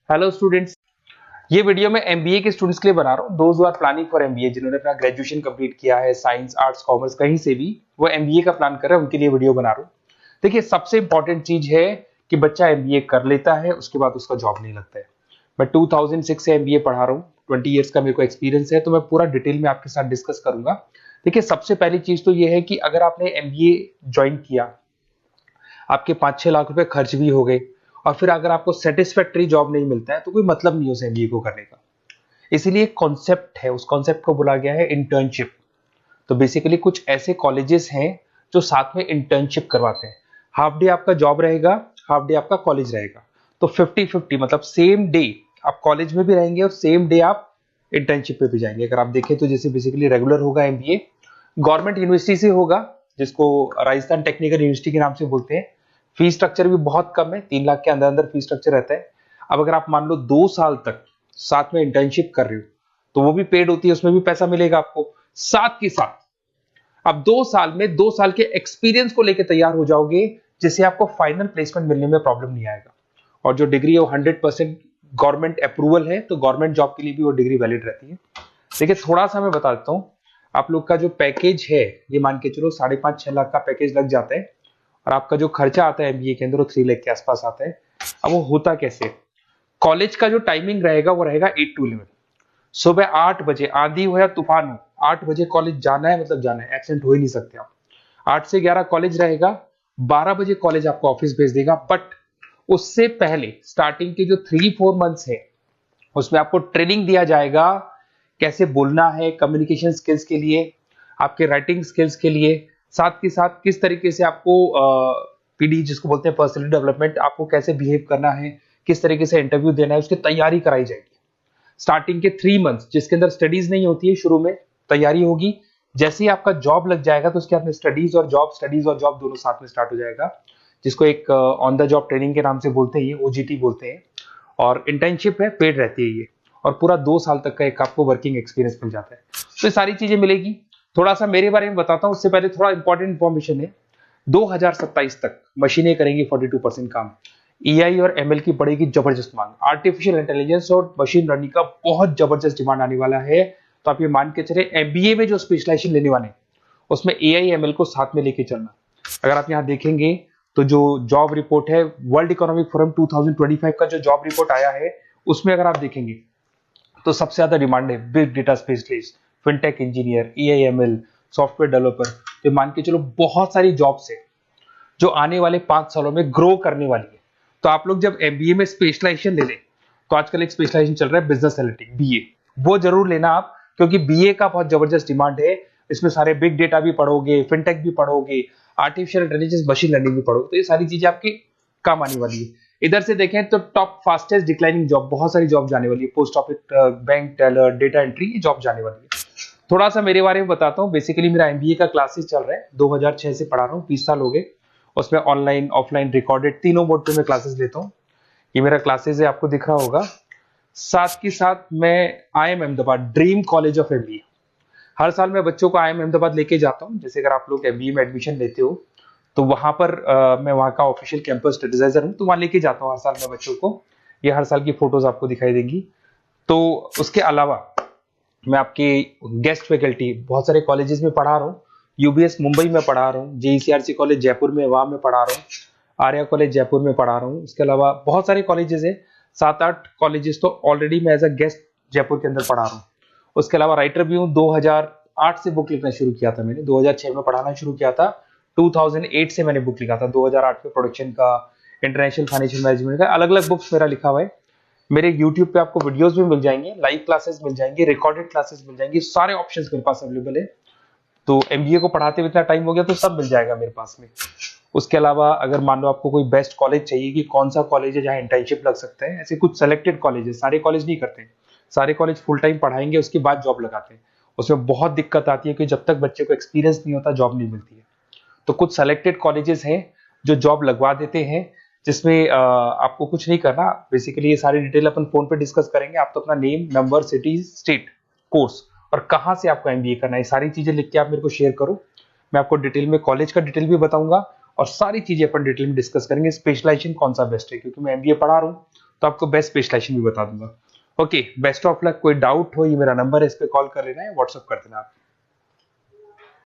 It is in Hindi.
हेलो स्टूडेंट्स, ये वीडियो मैं एमबीए के स्टूडेंट्स के लिए बना रहा हूँ। Those who are planning for MBA, जिन्होंने अपना ग्रेजुएशन कंप्लीट किया है, साइंस आर्ट्स कॉमर्स कहीं से भी वो एमबीए का प्लान कर रहे हैं, उनके लिए वीडियो बना रहा हूँ। देखिए, सबसे इंपॉर्टेंट चीज है कि बच्चा एमबीए कर लेता है, उसके बाद उसका जॉब नहीं लगता है। मैं 2006 से एमबीए पढ़ा रहा हूँ, 20 ईयर्स का मेरे को एक्सपीरियंस है, तो मैं पूरा डिटेल में आपके साथ डिस्कस करूंगा। देखिए, सबसे पहली चीज तो ये है कि अगर आपने एमबीए ज्वाइन किया, आपके 5-6 लाख रुपए खर्च भी हो गए, और फिर अगर आपको सेटिस्फैक्टरी जॉब नहीं मिलता है तो कोई मतलब नहीं उस एमबीए को करने का। इसीलिए एक कॉन्सेप्ट है, उस कॉन्सेप्ट को बोला गया है इंटर्नशिप। तो बेसिकली कुछ ऐसे कॉलेजेस हैं जो साथ में इंटर्नशिप करवाते हैं। हाफ डे आपका जॉब रहेगा, हाफ डे आपका कॉलेज रहेगा। तो 50-50, मतलब सेम डे आप कॉलेज में भी रहेंगे और सेम डे आप इंटर्नशिप पे भी जाएंगे। अगर आप देखें तो जैसे बेसिकली रेगुलर होगा एमबीए, गवर्नमेंट यूनिवर्सिटी से होगा, जिसको राजस्थान टेक्निकल यूनिवर्सिटी के नाम से बोलते हैं। फीस स्ट्रक्चर भी बहुत कम है, 3 लाख के अंदर अंदर फीस स्ट्रक्चर रहता है। अब अगर आप मान लो 2 साल तक साथ में इंटर्नशिप कर रहे हो तो वो भी पेड होती है, उसमें भी पैसा मिलेगा आपको। साथ के साथ अब 2 साल में 2 साल के एक्सपीरियंस को लेकर तैयार हो जाओगे, जिससे आपको फाइनल प्लेसमेंट मिलने में प्रॉब्लम नहीं आएगा। और जो डिग्री है वो 100% गवर्नमेंट अप्रूवल है, तो गवर्नमेंट जॉब के लिए भी वो डिग्री वैलिड रहती है। देखिए, थोड़ा सा मैं बता देता हूँ। आप लोग का जो पैकेज है, ये मान के चलो 5.5-6 लाख का पैकेज लग जाता है, और आपका जो खर्चा आता है एमबीए के अंदर वो 3 लाख के आसपास आता है। अब वो होता कैसे? कॉलेज का जो टाइमिंग रहेगा वो रहेगा 8 to 11। सुबह 8 बजे, आंधी हो या तूफान हो, 8 बजे कॉलेज जाना है, मतलब जाना है, एब्सेंट हो ही नहीं सकते आप। 8 से 11 कॉलेज रहेगा, 12 बजे कॉलेज आपको ऑफिस भेज देगा। बट उससे पहले स्टार्टिंग के जो 3-4 मंथ्स है, उसमें आपको ट्रेनिंग दिया जाएगा, कैसे बोलना है, कम्युनिकेशन स्किल्स के लिए, आपके राइटिंग स्किल्स के लिए, साथ के साथ किस तरीके से आपको पीडी जिसको बोलते हैं पर्सनल डेवलपमेंट, आपको कैसे बिहेव करना है, किस तरीके से इंटरव्यू देना है, उसकी तैयारी कराई जाएगी। स्टार्टिंग के 3 मंथ्स जिसके अंदर स्टडीज नहीं होती है, शुरू में तैयारी होगी। जैसे ही आपका जॉब लग जाएगा तो उसके बाद में स्टडीज और जॉब दोनों साथ में स्टार्ट हो जाएगा, जिसको एक ऑन द जॉब ट्रेनिंग के नाम से बोलते हैं, ये ओजीटी बोलते हैं। और इंटर्नशिप है, पेड रहती है ये, और पूरा 2 साल तक का एक आपको वर्किंग एक्सपीरियंस मिल जाता है। तो ये सारी चीजें मिलेगी। थोड़ा सा मेरे बारे में बताता हूँ, उससे पहले थोड़ा इंपॉर्टेंट इंफॉर्मेशन है। 2027 तक मशीनें करेंगी 42% काम। एआई और एमएल की बढ़ेगी जबरदस्त मांग, आर्टिफिशियल इंटेलिजेंस और मशीन लर्निंग का बहुत जबरदस्त डिमांड आने वाला है। तो आप ये मान के चले, एमबीए में जो स्पेशलाइजेशन लेने वाले हैं उसमें एआई एमएल को साथ में लेके चलना। अगर आप यहाँ देखेंगे तो जो जॉब रिपोर्ट है, वर्ल्ड इकोनॉमिक फोरम 2025 का जो जॉब रिपोर्ट आया है, उसमें अगर आप देखेंगे तो सबसे ज्यादा डिमांड है big data specialist, fintech engineer, AIML, software developer. तो मान के चलो बहुत सारी जॉब्स है जो आने वाले 5 सालों में ग्रो करने वाली है। तो आप लोग जब एमबीए में स्पेशलाइजेशन ले लें, तो आजकल एक स्पेशलाइजेशन चल रहा है बिजनेस एनालिटिक्स, बीए, वो जरूर लेना आप, क्योंकि बीए का बहुत जबरदस्त डिमांड है। इसमें सारे बिग डेटा भी पढ़ोगे, फिनटेक भी पढ़ोगे, आर्टिफिशियल इंटेलिजेंस, मशीन लर्निंग भी पढ़ोगे, तो ये सारी चीजें आपकी काम आने वाली है। इधर से देखें तो टॉप फास्टेस्ट डिक्लाइनिंग जॉब, बहुत सारी जॉब जाने वाली है, post office, bank teller, data entry, ये जॉब जाने वाली है। थोड़ा सा मेरे बारे में बताता हूँ। बेसिकली मेरा एमबीए का क्लासेस चल रहा है, 2006 से पढ़ा रहा हूँ, 20 साल हो गए। उसमें ऑनलाइन, ऑफलाइन, रिकॉर्डेड, तीनों मोड पे मैं क्लासेस लेता हूँ। ये मेरा क्लासेस है, आपको दिख रहा होगा। साथ के साथ मैं IIM Ahmedabad, dream college of MBA, हर साल मैं बच्चों को आईएम अहमदाबाद लेके जाता हूँ। जैसे अगर आप लोग एमबीए में एडमिशन लेते हो तो वहां पर मैं वहां का ऑफिशियल कैंपस एडवाइजर हूँ, तो वहां लेके जाता हूँ हर साल मैं बच्चों को। ये हर साल की फोटोज आपको दिखाई देंगी। तो उसके अलावा मैं आपके गेस्ट फैकल्टी बहुत सारे कॉलेजेस में पढ़ा रहा हूँ। यूबीएस मुंबई में पढ़ा रहा हूँ, जेईसीआरसी कॉलेज जयपुर में, वहां में पढ़ा रहा हूँ, आर्या कॉलेज जयपुर में पढ़ा रहा हूँ। इसके अलावा बहुत सारे कॉलेजेस है, 7-8 कॉलेजेस तो ऑलरेडी मैं एज अ गेस्ट जयपुर के अंदर पढ़ा रहा हूँ। उसके अलावा राइटर भी हूँ। 2008 से बुक लिखना शुरू किया था मैंने, 2006 में पढ़ाना शुरू किया था, 2008 से मैंने बुक लिखा था, 2008 में प्रोडक्शन का, इंटरनेशनल फाइनेंशियल मैनेजमेंट का, अलग अलग बुक्स मेरा लिखा हुआ है। मेरे YouTube पे आपको वीडियोस भी मिल जाएंगे, लाइव क्लासेस मिल जाएंगे, रिकॉर्डेड क्लासेस मिल जाएंगी, सारे ऑप्शंस मेरे पास अवेलेबल है। तो एमबीए को पढ़ाते हुए इतना टाइम हो गया तो सब मिल जाएगा मेरे पास में। उसके अलावा अगर मान लो आपको कोई बेस्ट कॉलेज चाहिए कि कौन सा कॉलेज है जहाँ इंटर्नशिप लग सकता है, ऐसे कुछ सेलेक्टेड कॉलेज है, सारे कॉलेज नहीं करते, सारे कॉलेज फुल टाइम पढ़ाएंगे उसके बाद जॉब लगाते हैं। उसमें बहुत दिक्कत आती है कि जब तक बच्चे को एक्सपीरियंस नहीं होता जॉब नहीं मिलती है। तो कुछ सेलेक्टेड कॉलेजेस हैं जो जॉब लगवा देते हैं, जिसमें आपको कुछ नहीं करना। बेसिकली ये सारी डिटेल अपन फोन पे डिस्कस करेंगे। आप तो अपना name, number, city, state, course और कहाँ से आपको एमबीए करना है, सारी चीजें लिख के आप मेरे को शेयर करो। मैं आपको डिटेल में कॉलेज का डिटेल भी बताऊंगा और सारी चीजें अपन डिटेल में डिस्कस करेंगे। स्पेशलाइजेशन कौन सा बेस्ट है, क्योंकि मैं एमबीए पढ़ा रहा हूँ तो आपको बेस्ट स्पेशलाइजेशन भी बता दूंगा। Okay, best of luck. कोई डाउट हो, ये मेरा नंबर है, इस पे कॉल कर लेना है, व्हाट्सअप कर देना आप।